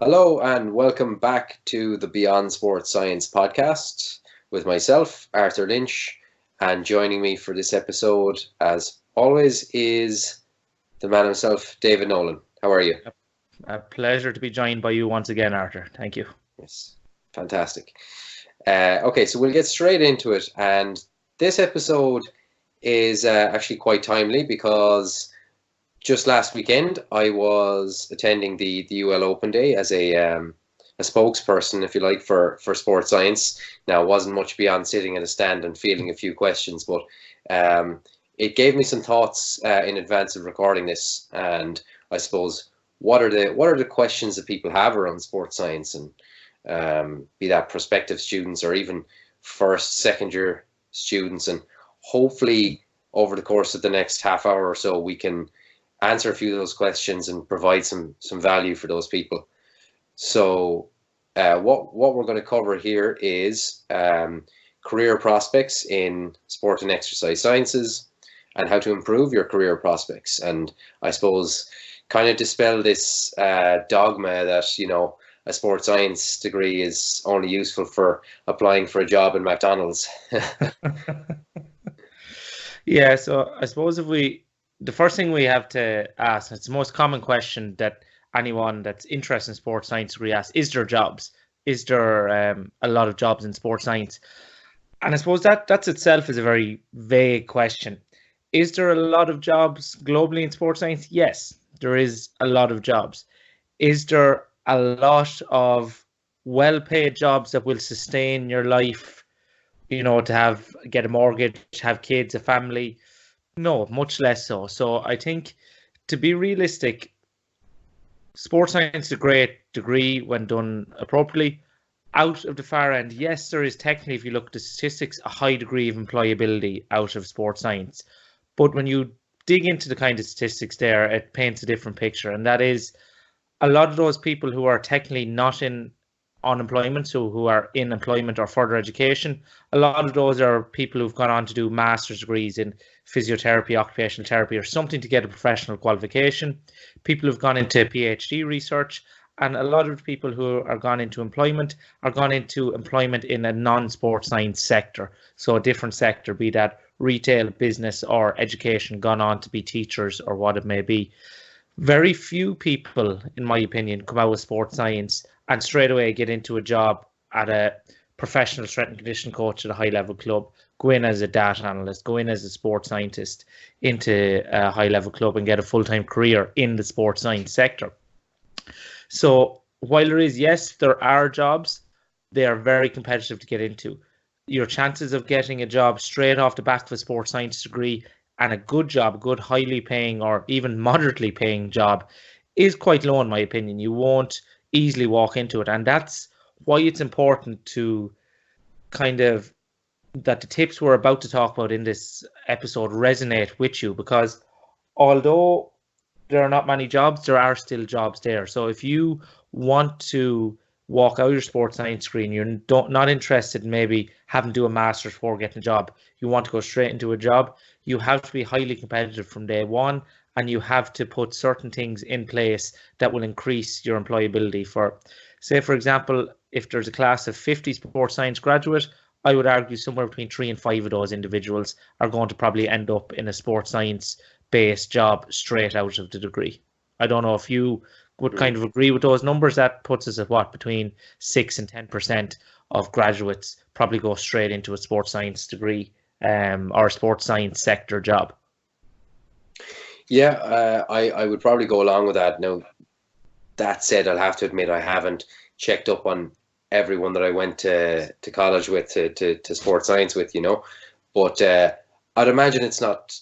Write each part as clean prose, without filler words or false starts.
Hello and welcome back to the Beyond Sports Science podcast with myself, Arthur Lynch, and joining me for this episode, as always, is the man himself, David Nolan. How are you? A pleasure to be joined by you once again, Arthur. Thank you. Yes, fantastic. Okay, so we'll get straight into it, and this episode is actually quite timely because just last weekend I was attending the UL Open Day as a spokesperson, if you like, for sports science. Now, it wasn't much beyond sitting at a stand and fielding a few questions, but um, it gave me some thoughts in advance of recording this. And I suppose what are the questions that people have around sports science, and be that prospective students or even first, second year students, and hopefully over the course of the next half hour or so we can answer a few of those questions and provide some value for those people. So, what we're going to cover here is career prospects in sport and exercise sciences, and how to improve your career prospects. And I suppose kind of dispel this dogma that a sports science degree is only useful for applying for a job in McDonald's. Yeah, so I suppose the first thing we have to ask, it's the most common question that anyone that's interested in sports science degree asks, is there jobs? Is there a lot of jobs in sports science? And I suppose that's itself is a very vague question. Is there a lot of jobs globally in sports science? Yes, there is a lot of jobs. Is there a lot of well-paid jobs that will sustain your life, to get a mortgage, have kids, a family? No, much less so. So I think, to be realistic, sports science is a great degree when done appropriately. Out of the far end, yes, there is technically, if you look at the statistics, a high degree of employability out of sports science. But when you dig into the kind of statistics there, it paints a different picture. And that is, a lot of those people who are technically not in unemployment, so who are in employment or further education, a lot of those are people who've gone on to do master's degrees in physiotherapy, occupational therapy, or something to get a professional qualification. People who've gone into PhD research, and a lot of the people who are gone into employment are gone into employment in a non-sports science sector, so a different sector, be that retail, business, or education, gone on to be teachers or what it may be. Very few people, in my opinion, come out with sports science and straight away get into a job at a professional strength and conditioning coach at a high level club, go in as a data analyst, go in as a sports scientist into a high level club and get a full-time career in the sports science sector. So while there is, yes, there are jobs, they are very competitive to get into. Your chances of getting a job straight off the back of a sports science degree, and a good job, good highly paying or even moderately paying job, is quite low in my opinion. You won't easily walk into it. And that's why it's important to kind of, that the tips we're about to talk about in this episode resonate with you, because although there are not many jobs, there are still jobs there. So if you want to walk out your sports science degree and you're not interested in maybe having to do a master's before getting a job, you want to go straight into a job, you have to be highly competitive from day one, and you have to put certain things in place that will increase your employability. For, say, for example, if there's a class of 50 sports science graduate, I would argue somewhere between 3 and 5 of those individuals are going to probably end up in a sports science based job straight out of the degree. I don't know if you would kind of agree with those numbers. That puts us at what, between 6 and 10% of graduates probably go straight into a sports science degree or a sports science sector job. Yeah, I would probably go along with that. Now, that said, I'll have to admit I haven't checked up on everyone that I went to college with, to sports science with, but I'd imagine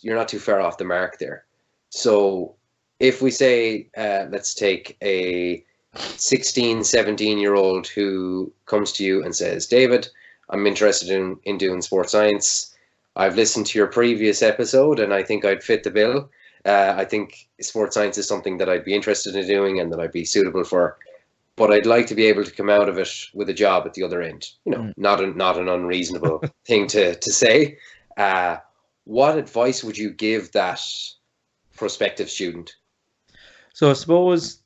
you're not too far off the mark there. So if we say, let's take a 16, 17-year-old who comes to you and says, David, I'm interested in doing sports science. I've listened to your previous episode and I think I'd fit the bill. I think sports science is something that I'd be interested in doing and that I'd be suitable for. But I'd like to be able to come out of it with a job at the other end. Not an unreasonable thing to say. What advice would you give that prospective student? So I suppose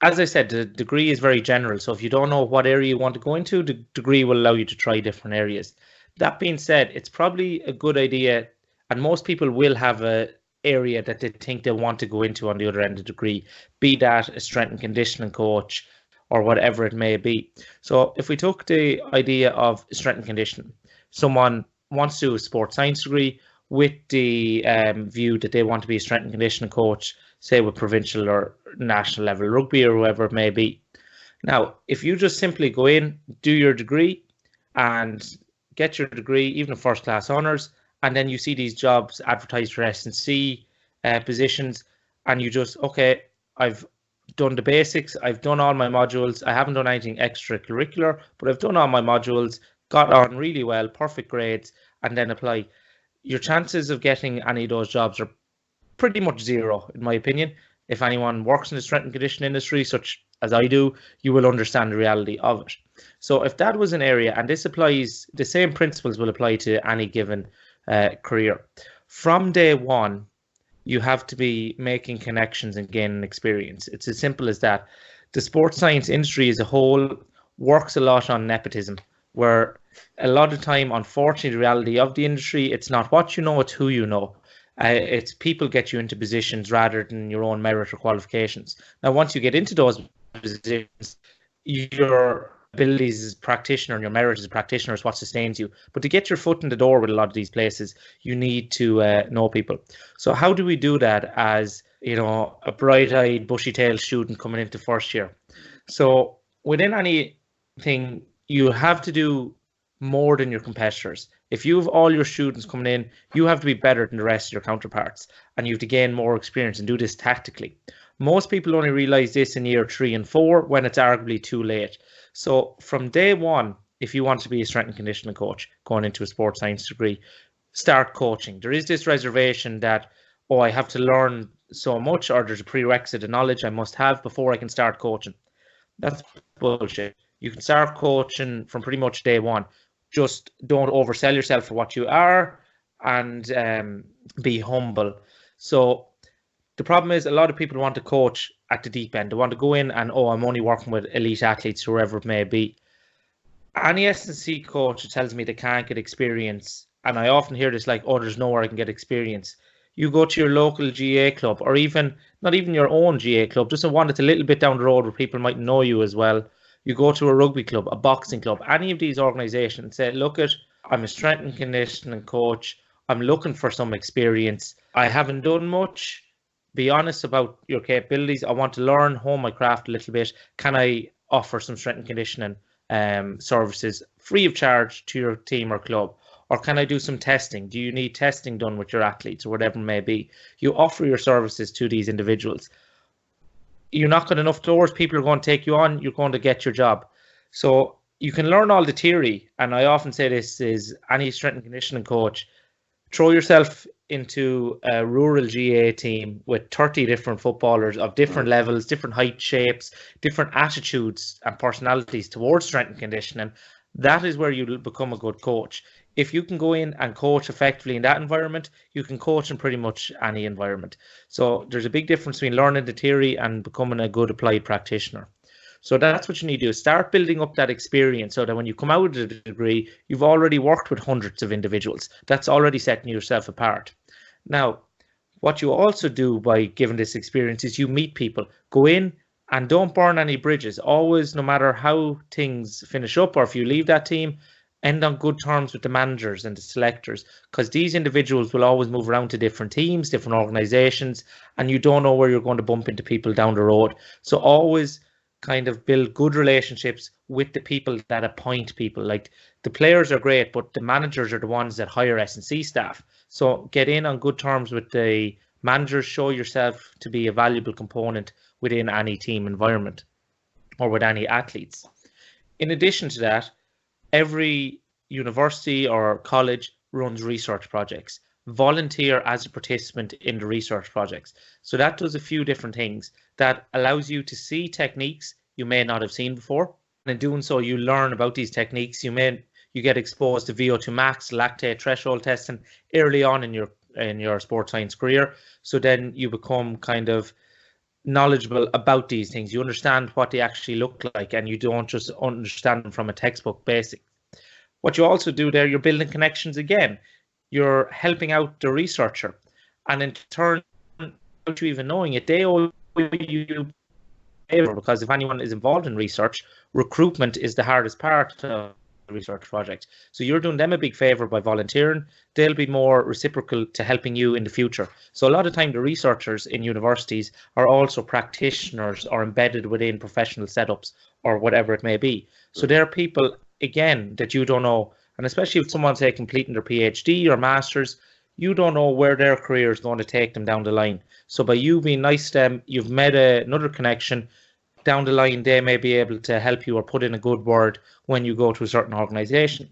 as I said, the degree is very general. So if you don't know what area you want to go into, the degree will allow you to try different areas. That being said, it's probably a good idea, and most people will have a area that they think they want to go into on the other end of the degree, be that a strength and conditioning coach or whatever it may be. So if we took the idea of strength and conditioning, someone wants to do a sports science degree with the view that they want to be a strength and conditioning coach, say with provincial or national level rugby or whoever it may be. Now, if you just simply go in, do your degree and get your degree, even a first class honours, and then you see these jobs advertised for S&C positions, and you just, okay, I've done the basics, I've done all my modules, I haven't done anything extracurricular, but I've done all my modules, got on really well, perfect grades, and then apply. Your chances of getting any of those jobs are pretty much zero, in my opinion. If anyone works in the strength and conditioning industry, such as I do, you will understand the reality of it. So if that was an area, and this applies, the same principles will apply to any given career. From day one, you have to be making connections and gaining experience. It's as simple as that. The sports science industry as a whole works a lot on nepotism, where a lot of time, unfortunately, the reality of the industry, it's not what you know, it's who you know. It's people get you into positions rather than your own merit or qualifications. Now, once you get into those positions, your abilities as a practitioner and your merit as a practitioner is what sustains you. But to get your foot in the door with a lot of these places, you need to know people. So how do we do that as, you know, a bright-eyed, bushy-tailed student coming into first year? So within anything, you have to do more than your competitors. If you have all your students coming in, you have to be better than the rest of your counterparts, and you have to gain more experience and do this tactically. Most people only realize this in year 3 and 4 when it's arguably too late. So from day one, if you want to be a strength and conditioning coach going into a sports science degree, start coaching. There is this reservation that, oh, I have to learn so much, or there's a prerequisite of knowledge I must have before I can start coaching. That's bullshit. You can start coaching from pretty much day one. Just don't oversell yourself for what you are, and be humble. So the problem is a lot of people want to coach at the deep end. They want to go in and, oh, I'm only working with elite athletes, whoever it may be. Any S&C coach that tells me they can't get experience, and I often hear this like, oh, there's nowhere I can get experience. You go to your local GA club, or even not even your own GA club, just one that's a little bit down the road where people might know you as well. You go to a rugby club, a boxing club, any of these organizations, say, look, I'm a strength and conditioning coach. I'm looking for some experience. I haven't done much. Be honest about your capabilities. I want to learn, hone my craft a little bit. Can I offer some strength and conditioning services free of charge to your team or club? Or can I do some testing? Do you need testing done with your athletes or whatever it may be? You offer your services to these individuals. You knock on enough doors, people are going to take you on, you're going to get your job. So you can learn all the theory, and I often say this is any strength and conditioning coach, throw yourself into a rural GA team with 30 different footballers of different levels, different height, shapes, different attitudes and personalities towards strength and conditioning. That is where you'll become a good coach. If you can go in and coach effectively in that environment, you can coach in pretty much any environment. So there's a big difference between learning the theory and becoming a good applied practitioner. So that's what you need to do. Start building up that experience so that when you come out of the degree, you've already worked with hundreds of individuals. That's already setting yourself apart. Now, what you also do by giving this experience is you meet people. Go in and don't burn any bridges. Always, no matter how things finish up or if you leave that team, end on good terms with the managers and the selectors, because these individuals will always move around to different teams, different organizations, and you don't know where you're going to bump into people down the road. So always kind of build good relationships with the people that appoint people. Like, the players are great, but the managers are the ones that hire S&C staff. So get in on good terms with the managers, show yourself to be a valuable component within any team environment or with any athletes. In addition to that, every university or college runs research projects. Volunteer as a participant in the research projects. So that does a few different things. That allows you to see techniques you may not have seen before. And in doing so, you learn about these techniques. You get exposed to VO2 max, lactate threshold testing early on in your sports science career. So then you become kind of knowledgeable about these things. You understand what they actually look like, and you don't just understand them from a textbook basic. What you also do there, you're building connections again. You're helping out the researcher, and in turn, without you even knowing it, they owe you favor, because if anyone is involved in research, recruitment is the hardest part of the research project. So you're doing them a big favor by volunteering. They'll be more reciprocal to helping you in the future. So a lot of time the researchers in universities are also practitioners or embedded within professional setups or whatever it may be. So there are people, again, that you don't know, and especially if someone's, say, completing their PhD or master's, you don't know where their career is going to take them down the line. So by you being nice to them, you've made another connection. Down the line, they may be able to help you or put in a good word when you go to a certain organisation.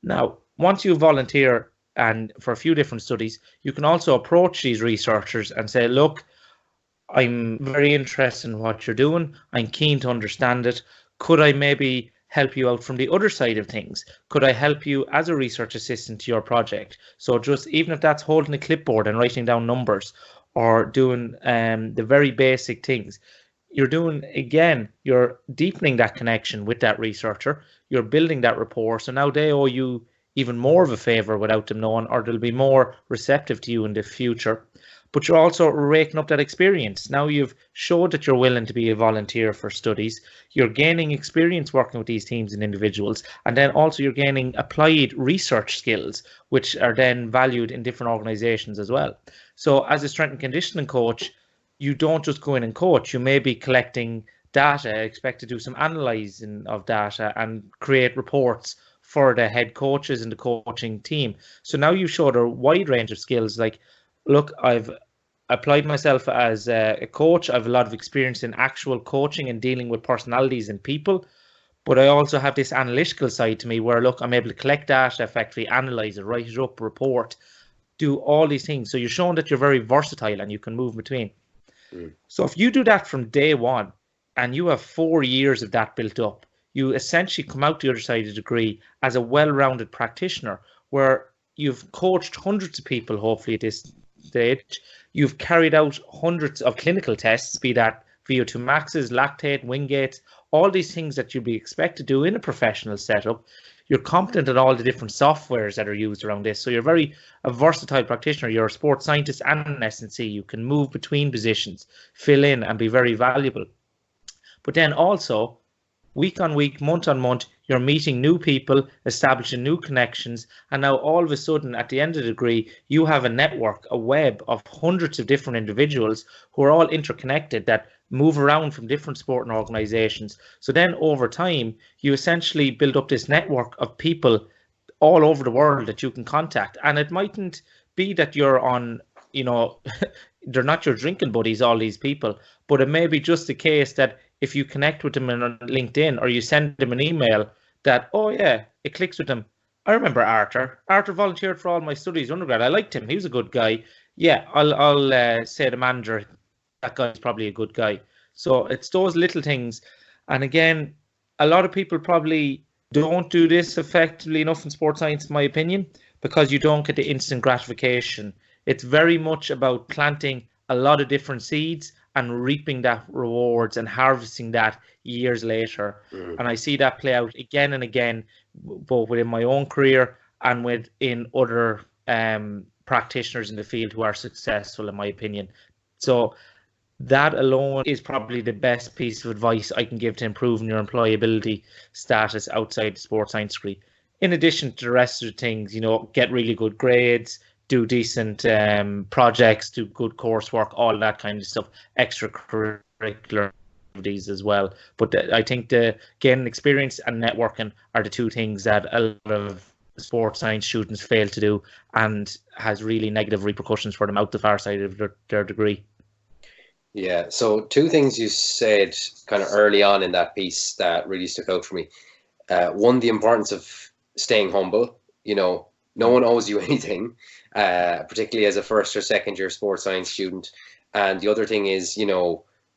Now, once you volunteer and for a few different studies, you can also approach these researchers and say, look, I'm very interested in what you're doing. I'm keen to understand it. Could I maybe help you out from the other side of things? Could I help you as a research assistant to your project? So just even if that's holding a clipboard and writing down numbers or doing the very basic things, you're doing, again, you're deepening that connection with that researcher. You're building that rapport. So now they owe you even more of a favor without them knowing, or they'll be more receptive to you in the future. But you're also raking up that experience. Now you've showed that you're willing to be a volunteer for studies. You're gaining experience working with these teams and individuals. And then also you're gaining applied research skills, which are then valued in different organizations as well. So as a strength and conditioning coach, you don't just go in and coach. You may be collecting data, expect to do some analyzing of data and create reports for the head coaches and the coaching team. So now you showed a wide range of skills, like, look, I've applied myself as a coach. I have a lot of experience in actual coaching and dealing with personalities and people, but I also have this analytical side to me where, look, I'm able to collect data, effectively analyze it, write it up, report, do all these things. So you're showing that you're very versatile and you can move between. So if you do that from day one and you have 4 years of that built up, you essentially come out the other side of the degree as a well-rounded practitioner where you've coached hundreds of people, hopefully at this stage. You've carried out hundreds of clinical tests, be that VO2 maxes, lactate, Wingates, all these things that you'd be expected to do in a professional setup. You're competent in all the different softwares that are used around this. So you're a versatile practitioner. You're a sports scientist and an S&C. You can move between positions, fill in, and be very valuable. But then also, week on week, month on month, you're meeting new people, establishing new connections, and now all of a sudden, at the end of the degree, you have a network, a web of hundreds of different individuals who are all interconnected that move around from different sporting organizations. So then over time, you essentially build up this network of people all over the world that you can contact. And it mightn't be that you're on, they're not your drinking buddies, all these people, but it may be just the case that if you connect with them on LinkedIn or you send them an email that, oh yeah, it clicks with them. I remember Arthur. Arthur volunteered for all my studies undergrad. I liked him. He was a good guy. Yeah, I'll say the manager, that guy's probably a good guy. So it's those little things. And again, a lot of people probably don't do this effectively enough in sports science, in my opinion, because you don't get the instant gratification. It's very much about planting a lot of different seeds and reaping that rewards and harvesting that years later. And I see that play out again and again, both within my own career and within other practitioners in the field who are successful, in my opinion. So that alone is probably the best piece of advice I can give to improving your employability status outside the sports science degree. In addition to the rest of the things, get really good grades, do decent projects, do good coursework, all that kind of stuff, extracurricular activities as well. But I think the gaining experience and networking are the two things that a lot of sports science students fail to do and has really negative repercussions for them out the far side of their degree. Yeah, so two things you said kind of early on in that piece that really stuck out for me. One, the importance of staying humble. No one owes you anything, particularly as a first or second year sports science student. And the other thing is,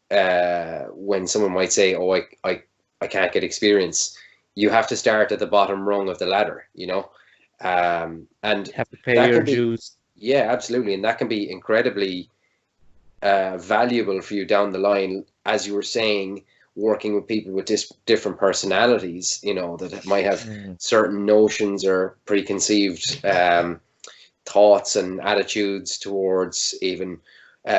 when someone might say, oh, I can't get experience, you have to start at the bottom rung of the ladder, and you have to pay your dues. Yeah, absolutely. And that can be incredibly valuable for you down the line, as you were saying, working with people with different personalities, that might have certain notions or preconceived thoughts and attitudes towards even.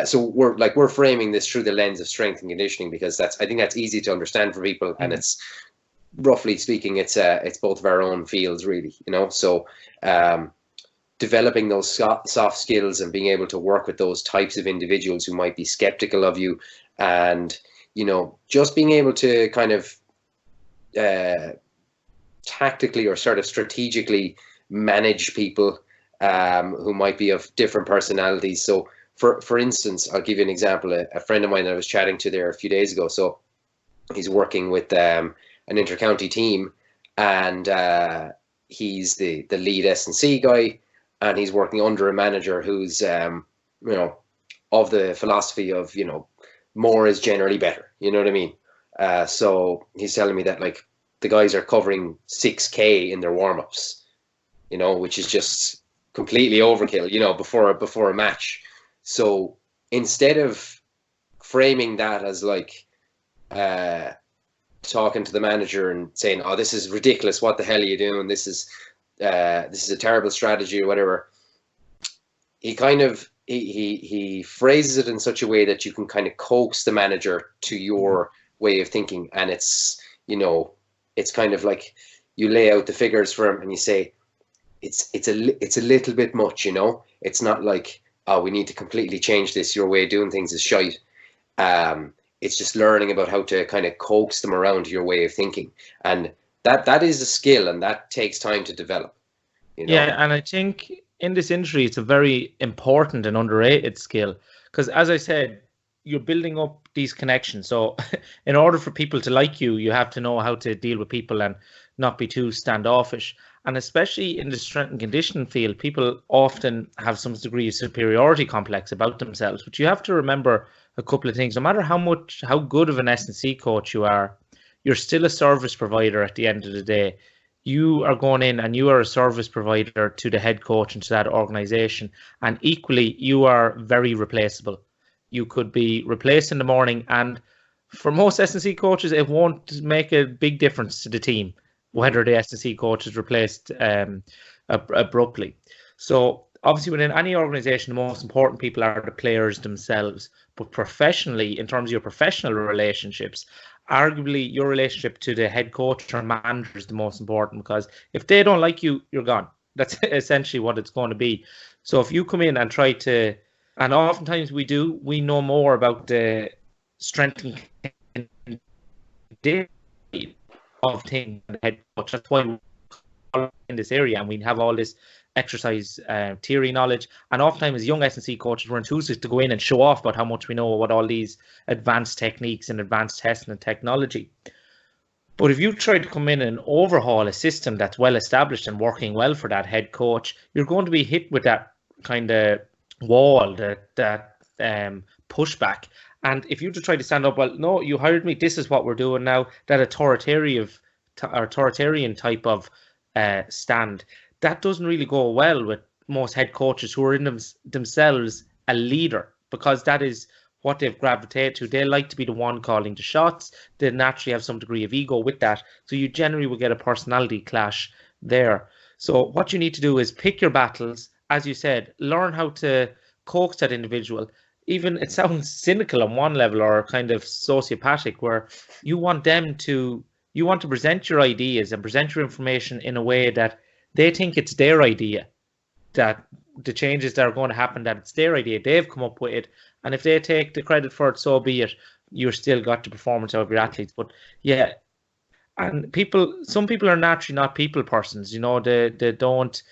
So we're framing this through the lens of strength and conditioning, because I think that's easy to understand for people, and it's, roughly speaking, it's both of our own fields, really, So developing those soft skills and being able to work with those types of individuals who might be skeptical of you, and just being able to kind of tactically or sort of strategically manage people who might be of different personalities. So for instance, I'll give you an example. A friend of mine that I was chatting to there a few days ago, so he's working with an inter-county team, and he's the lead S&C guy, and he's working under a manager who's of the philosophy of more is generally better. You know what I mean? So he's telling me that, like, the guys are covering 6K in their warm-ups, which is just completely overkill, before a match. So instead of framing that as like talking to the manager and saying, "Oh, this is ridiculous. What the hell are you doing? This is a terrible strategy," or whatever, he kind of he phrases it in such a way that you can kind of coax the manager to your way of thinking, and it's kind of like you lay out the figures for him and you say, it's a little bit much, It's not like, "Oh, we need to completely change this. Your way of doing things is shite." It's just learning about how to kind of coax them around to your way of thinking, and that is a skill, and that takes time to develop. Yeah, and I think in this industry, it's a very important and underrated skill, because, as I said, you're building up these connections. So in order for people to like you, you have to know how to deal with people and not be too standoffish. And especially in the strength and conditioning field, people often have some degree of superiority complex about themselves. But you have to remember a couple of things. No matter how good of an S&C coach you are, you're still a service provider at the end of the day. You are going in and you are a service provider to the head coach and to that organization. And equally, you are very replaceable. You could be replaced in the morning, and for most S&C coaches, it won't make a big difference to the team whether the S&C coach is replaced abruptly. So obviously within any organization, the most important people are the players themselves. But professionally, in terms of your professional relationships, arguably your relationship to the head coach or manager is the most important, because if they don't like you, you're gone. That's essentially what it's going to be. So if you come in and try to, and oftentimes we know more about the strength and of things than the head coach. That's why we're in this area, and we have all this exercise theory knowledge. And oftentimes as young S&C coaches, we're enthusiastic to go in and show off about how much we know about all these advanced techniques and advanced testing and technology. But if you try to come in and overhaul a system that's well established and working well for that head coach, you're going to be hit with that kind of wall, that pushback. And if you just try to stand up, "Well, no, you hired me, this is what we're doing now," that authoritarian type of stand, that doesn't really go well with most head coaches who are in themselves a leader, because that is what they've gravitated to. They like to be the one calling the shots. They naturally have some degree of ego with that. So you generally will get a personality clash there. So what you need to do is pick your battles. As you said, learn how to coax that individual. Even it sounds cynical on one level, or kind of sociopathic, where you want to present your ideas and present your information in a way that they think it's their idea, that the changes that are going to happen, that it's their idea, they've come up with it, and if they take the credit for it, so be it. You're still got the performance of your athletes. But yeah, and some people are naturally not people persons. They don't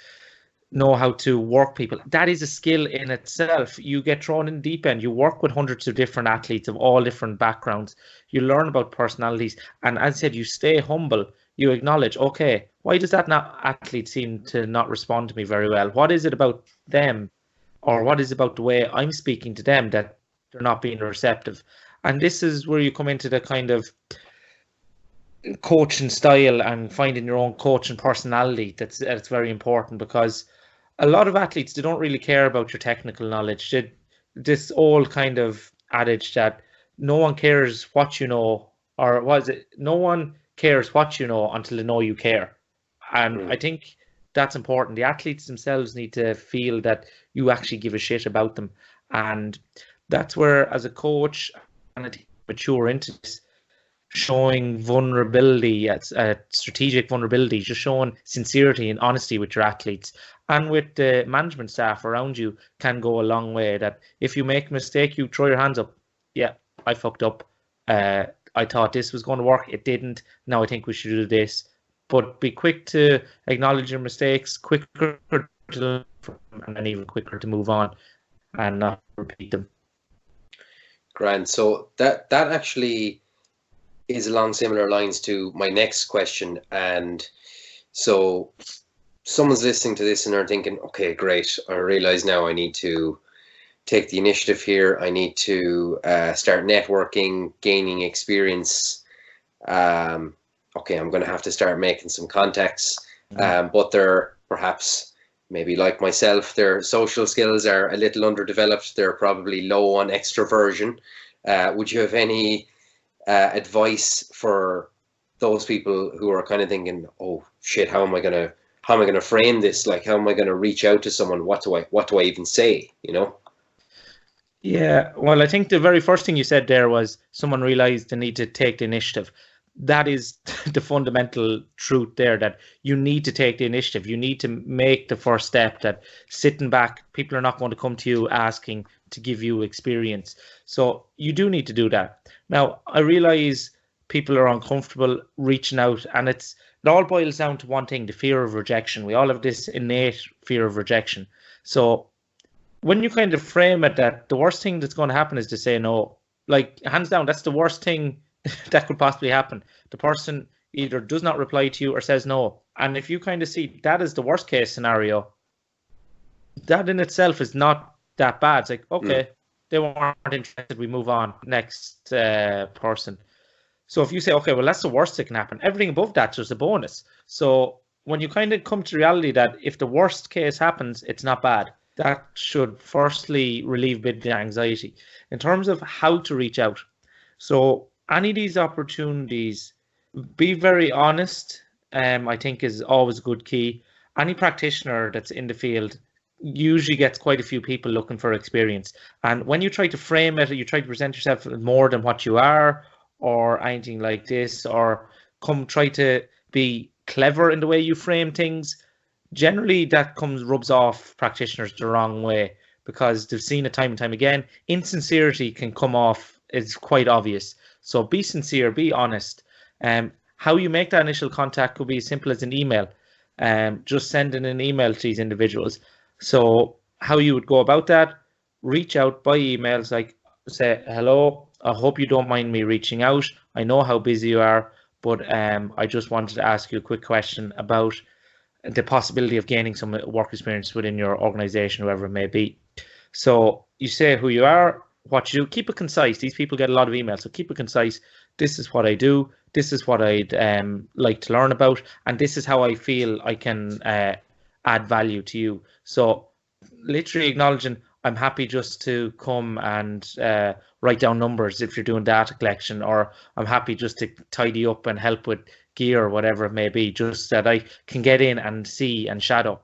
know how to work people. That is a skill in itself. You get thrown in the deep end. You work with hundreds of different athletes of all different backgrounds. You learn about personalities, and as I said, you stay humble. You acknowledge, okay, why does that athlete seem to not respond to me very well? What is it about them, or what is it about the way I'm speaking to them that they're not being receptive? And this is where you come into the kind of coaching style and finding your own coaching personality. That's very important, because a lot of athletes, they don't really care about your technical knowledge. this old kind of adage that no one cares what you know, or was it no one cares what you know until they know you care. And I think that's important. The athletes themselves need to feel that you actually give a shit about them. And that's where, as a coach, and I think mature into this, showing vulnerability, strategic vulnerability, just showing sincerity and honesty with your athletes and with the management staff around you can go a long way. That if you make a mistake, you throw your hands up. Yeah, I fucked up. I thought this was going to work. It didn't. Now I think we should do this. But be quick to acknowledge your mistakes, quicker to learn from them, and even quicker to move on and not repeat them. Grand. So that actually is along similar lines to my next question. And so someone's listening to this and they're thinking, okay, great. I realize now I need to take the initiative here. I need to start networking, gaining experience. Okay, I'm going to have to start making some contacts. But they're perhaps, maybe like myself, their social skills are a little underdeveloped. They're probably low on extroversion. Would you have any advice for those people who are kind of thinking, oh shit, how am I gonna frame this? Like, how am I gonna reach out to someone? What do I even say? You know? Yeah, well, I think the very first thing you said there was someone realized the need to take the initiative. That is the fundamental truth there, that you need to take the initiative. You need to make the first step, that sitting back, people are not going to come to you asking to give you experience. So you do need to do that. Now, I realize people are uncomfortable reaching out, and it all boils down to one thing, the fear of rejection. We all have this innate fear of rejection. So when you kind of frame it that the worst thing that's going to happen is to say no, like hands down, that's the worst thing that could possibly happen. The person either does not reply to you or says no. And if you kind of see that is the worst case scenario, that in itself is not that bad. It's like, okay, they weren't interested, we move on, next person. So if you say, okay, well, that's the worst that can happen, everything above that's just a bonus. So when you kind of come to reality that if the worst case happens, it's not bad, that should firstly relieve a bit of the anxiety. In terms of how to reach out, so any of these opportunities, be very honest, I think is always a good key. Any practitioner that's in the field usually gets quite a few people looking for experience. And when you try to frame it, you try to present yourself more than what you are, or anything like this, or try to be clever in the way you frame things, generally that rubs off practitioners the wrong way, because they've seen it time and time again. Insincerity can come off, it's quite obvious. So be sincere, be honest. How you make that initial contact could be as simple as an email. Just sending an email to these individuals. So how you would go about that, reach out by emails, like say, hello, I hope you don't mind me reaching out. I know how busy you are, but I just wanted to ask you a quick question about the possibility of gaining some work experience within your organization, whoever it may be. So you say who you are, what you do, keep it concise. These people get a lot of emails, so keep it concise. This is what I do. This is what I'd like to learn about, and this is how I feel I can add value to you. So literally acknowledging, I'm happy just to come and write down numbers if you're doing data collection, or I'm happy just to tidy up and help with gear or whatever it may be, just that I can get in and see and shadow.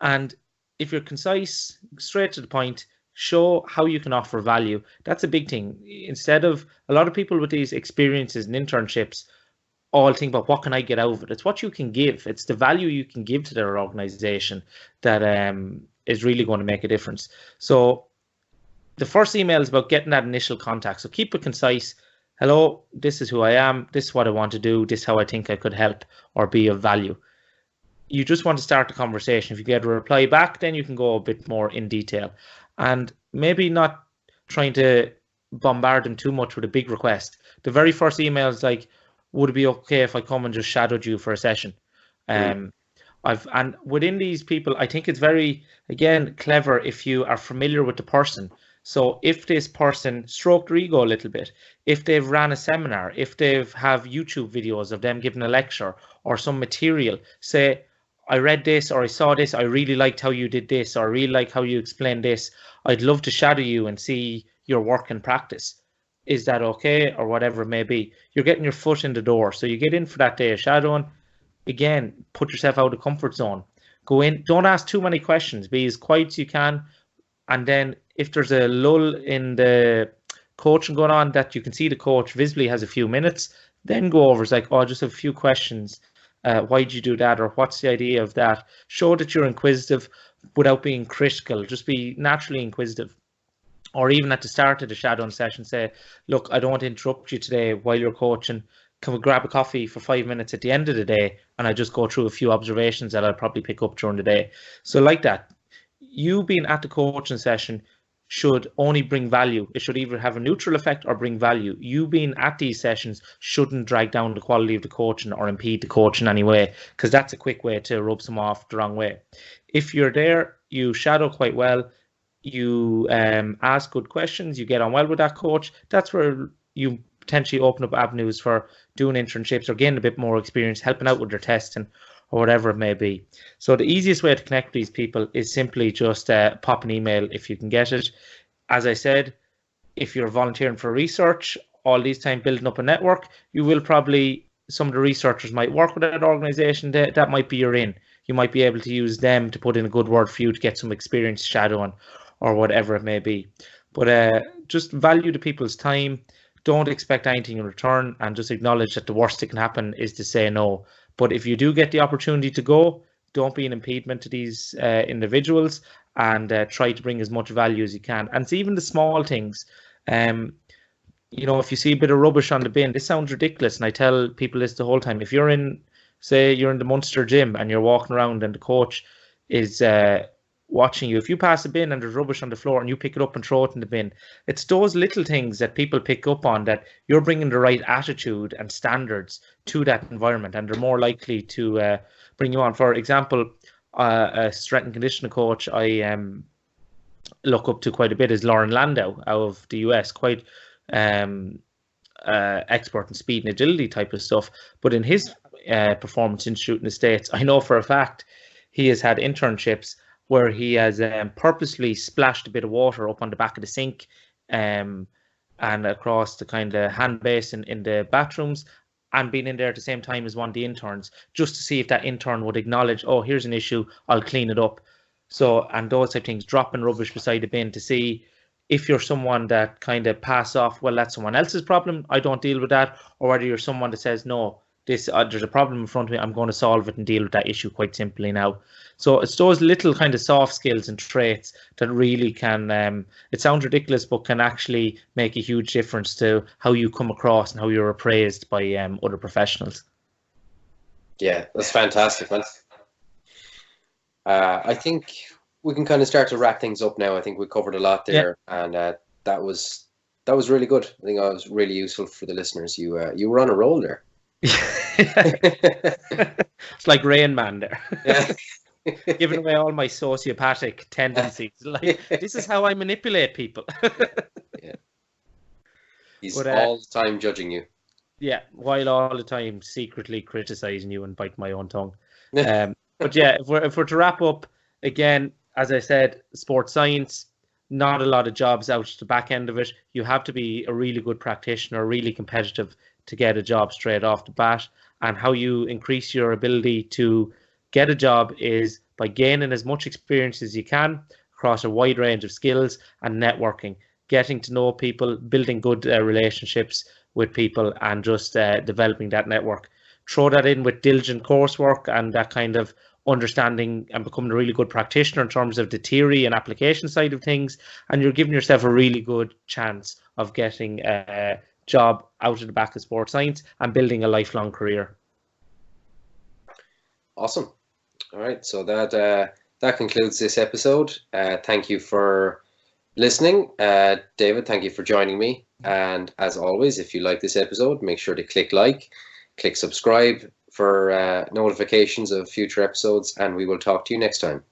And if you're concise, straight to the point, show how you can offer value. That's a big thing. Instead of a lot of people with these experiences and internships all think about what can I get out of it. It's what you can give. It's the value you can give to their organization that is really going to make a difference. So the first email is about getting that initial contact. So keep it concise. Hello, this is who I am. This is what I want to do. This is how I think I could help or be of value. You just want to start the conversation. If you get a reply back, then you can go a bit more in detail. And maybe not trying to bombard them too much with a big request. The very first email is like, would it be okay if I come and just shadowed you for a session? And within these people, I think it's very, again, clever if you are familiar with the person. So if this person stroked their ego a little bit, if they've ran a seminar, if they've have YouTube videos of them giving a lecture or some material, say, I read this or I saw this, I really liked how you did this, or I really like how you explained this. I'd love to shadow you and see your work in practice. Is that okay? Or whatever it may be. You're getting your foot in the door. So you get in for that day of shadowing. Again, put yourself out of comfort zone. Go in, don't ask too many questions. Be as quiet as you can. And then if there's a lull in the coaching going on that you can see the coach visibly has a few minutes, then go over. It's like, oh, just a few questions. Why did you do that? Or what's the idea of that? Show that you're inquisitive without being critical. Just be naturally inquisitive. Or even at the start of the shadowing session, say, look, I don't want to interrupt you today while you're coaching. Can we grab a coffee for 5 minutes at the end of the day? And I just go through a few observations that I'll probably pick up during the day. So like that, you being at the coaching session should only bring value. It should either have a neutral effect or bring value. You being at these sessions shouldn't drag down the quality of the coaching or impede the coaching in any way, because that's a quick way to rub some off the wrong way. If you're there, you shadow quite well, you ask good questions, you get on well with that coach, that's where you potentially open up avenues for doing internships or getting a bit more experience, helping out with their testing or whatever it may be. So the easiest way to connect with these people is simply just pop an email if you can get it. As I said, if you're volunteering for research, all these time building up a network, you will probably, some of the researchers might work with that organization, that might be your in. You might be able to use them to put in a good word for you to get some experience shadowing or whatever it may be. But just value the people's time. Don't expect anything in return, and just acknowledge that the worst that can happen is to say no. But if you do get the opportunity to go, don't be an impediment to these individuals, and try to bring as much value as you can. And it's even the small things. You know, if you see a bit of rubbish on the bin, this sounds ridiculous, and I tell people this the whole time. If you're in, say, you're in the Munster gym and you're walking around and the coach is watching you, if you pass a bin and there's rubbish on the floor and you pick it up and throw it in the bin, it's those little things that people pick up on, that you're bringing the right attitude and standards to that environment, and they're more likely to bring you on. For example, a strength and conditioning coach I look up to quite a bit is Lauren Landau out of the US, quite expert in speed and agility type of stuff. But in his performance institute in the States, I know for a fact he has had internships where he has purposely splashed a bit of water up on the back of the sink and across the kind of hand basin in the bathrooms, and been in there at the same time as one of the interns, just to see if that intern would acknowledge, oh, here's an issue, I'll clean it up. So, and those type of things, dropping rubbish beside the bin, to see if you're someone that kind of pass off, well, that's someone else's problem, I don't deal with that, or whether you're someone that says, no, this there's a problem in front of me, I'm going to solve it and deal with that issue quite simply now. So it's those little kind of soft skills and traits that really can, it sounds ridiculous, but can actually make a huge difference to how you come across and how you're appraised by other professionals. Yeah, that's fantastic, man. I think we can kind of start to wrap things up now. I think we covered a lot there, and that was really good. I think that was really useful for the listeners. You were on a roll there. It's like Rain Man there. Yeah. Giving away all my sociopathic tendencies. Like, this is how I manipulate people. Yeah. He's all the time judging you. Yeah, while all the time secretly criticizing you and biting my own tongue. But yeah, if we're to wrap up, again, as I said, sports science, not a lot of jobs out the back end of it. You have to be a really good practitioner, really competitive to get a job straight off the bat. And how you increase your ability to get a job is by gaining as much experience as you can across a wide range of skills and networking, getting to know people, building good relationships with people, and just developing that network. Throw that in with diligent coursework and that kind of understanding, and becoming a really good practitioner in terms of the theory and application side of things, and you're giving yourself a really good chance of getting a job out of the back of sports science and building a lifelong career. Awesome. All right, so that concludes this episode. Thank you for listening. David, thank you for joining me. And as always, if you like this episode, make sure to click subscribe for notifications of future episodes, and we will talk to you next time.